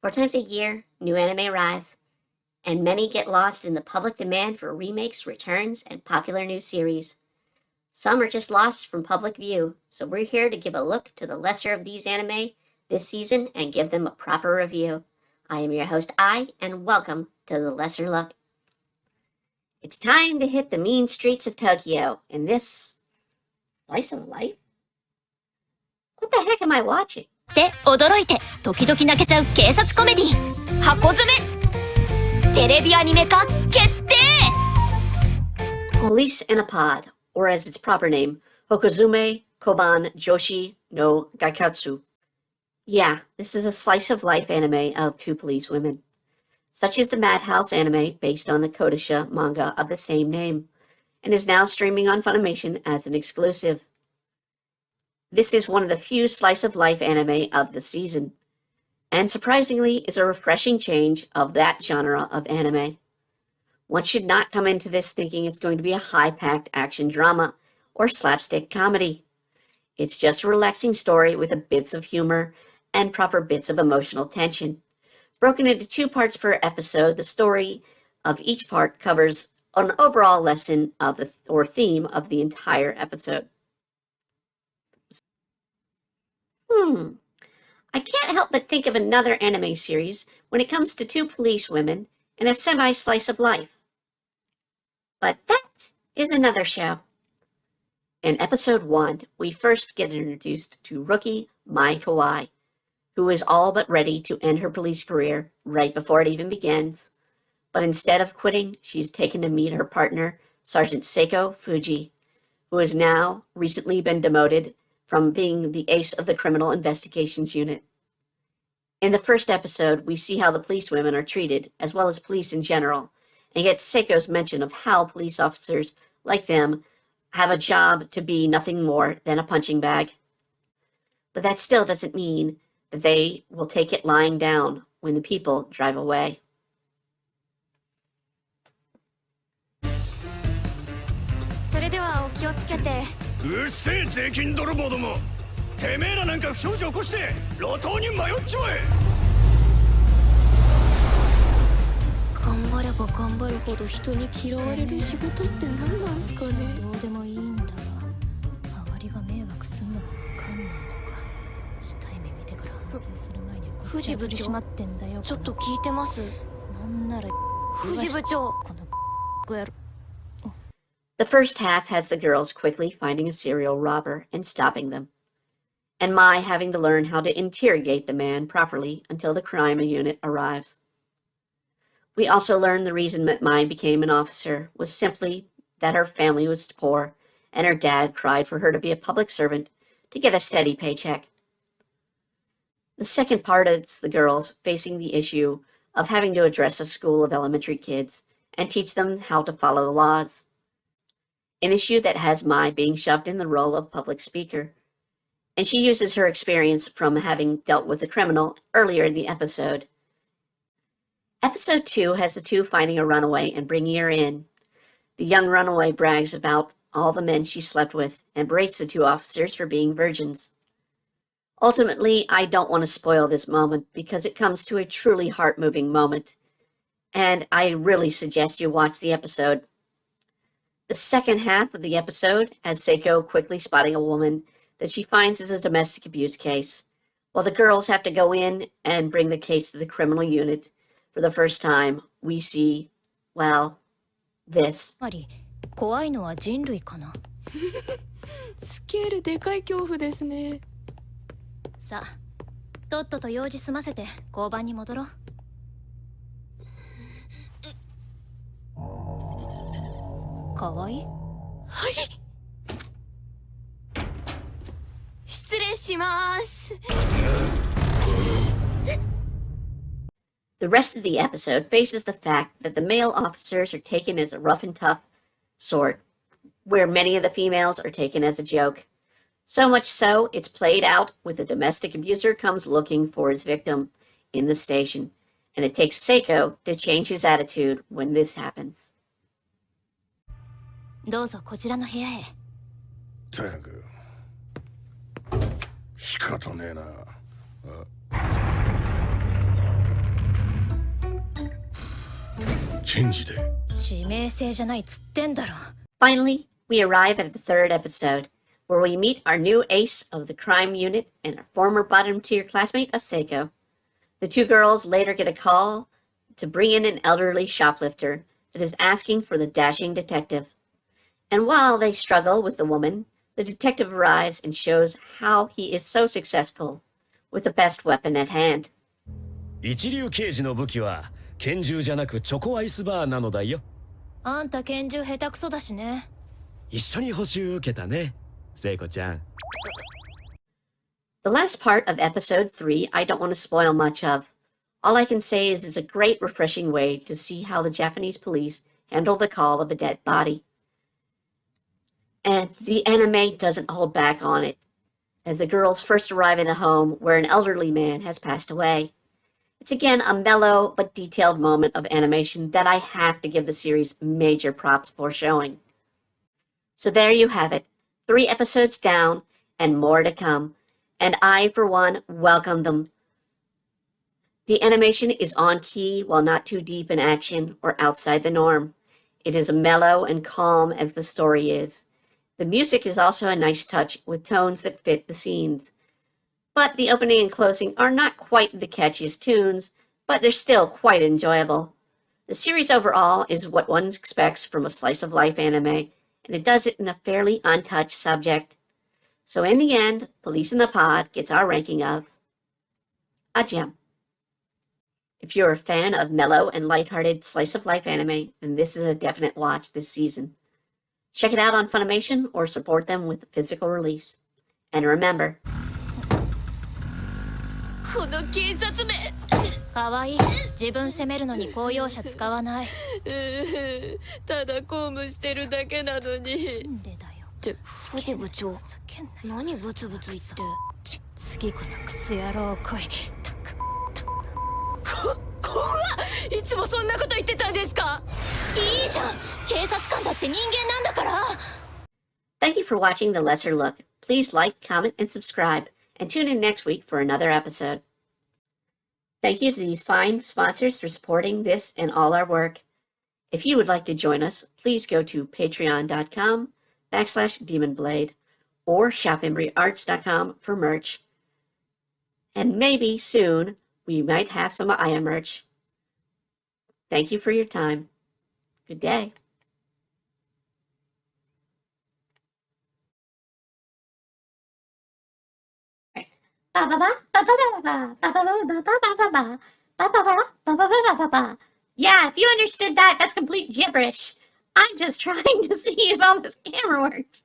Four times a year, new anime arrives, and many get lost in the public demand for remakes, returns, and popular new series. Some are just lost from public view, so we're here to give a look to the lesser of these anime this season and give them a proper review. I am your host, and welcome to The Lesser Look. It's time to hit the mean streets of Tokyo in this slice of life? What the heck am I watching? で驚いて時々泣けちゃう警察コメディ箱詰めテレビアニメ化決定 Police in a Pod, or as its proper name, Hokozume Koban Joshi no Gaikatsu. Yeah, this is a slice of life anime of two police women. Such is the Madhouse anime based on the Kodansha manga of the same name, and is now streaming on Funimation as an exclusive. This is one of the few slice of life anime of the season, and surprisingly is a refreshing change of that genre of anime. One should not come into this thinking it's going to be a high-packed action drama or slapstick comedy. It's just a relaxing story with a bits of humor and proper bits of emotional tension. Broken into 2 parts per episode, the story of each part covers an overall lesson of or theme of the entire episode. I can't help but think of another anime series when it comes to 2 police women and a semi-slice of life. But that is another show. In episode 1, we first get introduced to rookie Mai Kawai, who is all but ready to end her police career right before it even begins. But instead of quitting, she's taken to meet her partner, Sergeant Seiko Fuji, who has now recently been demoted from being the ace of the Criminal Investigations Unit. In the first episode, we see how the police women are treated, as well as police in general, and get Seiko's mention of how police officers like them have a job to be nothing more than a punching bag. But that still doesn't mean that they will take it lying down when the people drive away. The first half has the girls quickly finding a serial robber and stopping them, and Mai having to learn how to interrogate the man properly until the crime unit arrives. We also learn the reason that Mai became an officer was simply that her family was poor and her dad cried for her to be a public servant to get a steady paycheck. The second part is the girls facing the issue of having to address a school of elementary kids and teach them how to follow the laws. An issue that has Mai being shoved in the role of public speaker, and she uses her experience from having dealt with a criminal earlier in the episode. Episode 2 has the 2 finding a runaway and bringing her in. The young runaway brags about all the men she slept with and berates the 2 officers for being virgins. Ultimately, I don't want to spoil this moment because it comes to a truly heart-moving moment, and I really suggest you watch the episode. The second half of the episode has Seiko quickly spotting a woman that she finds is a domestic abuse case, while the girls have to go in and bring the case to the criminal unit. For the first time, we see, well, this. 怖いのは人類かなスケールでかい恐怖ですねさあとっとと用事済ませて交番に戻ろうかわいいはい失礼します The rest of the episode faces the fact that the male officers are taken as a rough and tough sort, where many of the females are taken as a joke. So much so, it's played out with a domestic abuser comes looking for his victim in the station, and it takes Seiko to change his attitude when this happens. どうぞこちらの部屋へ。ったく仕方ねえな。検事で。指名制じゃないっつってんだろ。 Finally, we arrive at the third episode, where we meet our new ace of the crime unit and a former bottom-tier classmate of Seiko. The two girls later get a call to bring in an elderly shoplifter that is asking for the dashing detective. And while they struggle with the woman, the detective arrives and shows how he is so successful with the best weapon at hand. 一流刑事の武器は拳銃じゃなくチョコアイスバーなのだよ。あんた拳銃下手くそだしね。一緒に補習受けたね、聖子ちゃん。The last part of episode 3 I don't want to spoil much of. All I can say is it's a great refreshing way to see how the Japanese police handle the call of a dead body. And the anime doesn't hold back on it, as the girls first arrive in the home where an elderly man has passed away. It's again a mellow but detailed moment of animation that I have to give the series major props for showing. So there you have it, 3 episodes down and more to come, and I, for one, welcome them. The animation is on key while not too deep in action or outside the norm. It is mellow and calm as the story is. The music is also a nice touch with tones that fit the scenes. But the opening and closing are not quite the catchiest tunes, but they're still quite enjoyable. The series overall is what one expects from a slice of life anime, and it does it in a fairly untouched subject. So in the end, Police in the Pod gets our ranking of a gem. If you're a fan of mellow and lighthearted slice of life anime, then this is a definite watch this season. Check it out on Funimation or support them with a physical release. And remember, この警察め。かわいい。自分責めるのに公用車使わない。ただ公務してるだけなのに。なんでだよ。って藤部長。何ブツブツ言って。次こそクソ野郎来い。こわっ。いつもそんなこと言ってたんですか。いいじゃん。警察官だって人間なんだから。thank you for watching The Lesser Look. Please like, comment, and subscribe, and tune in next week for another episode. Thank you to these fine sponsors for supporting this and all our work. If you would like to join us, please go to patreon.com/demonblade or shopimbriarts.com for merch. And maybe soon we might have some Aya merch. Thank you for your time. Good day. Yeah, if you understood that, that's complete gibberish. I'm just trying to see if all this camera works.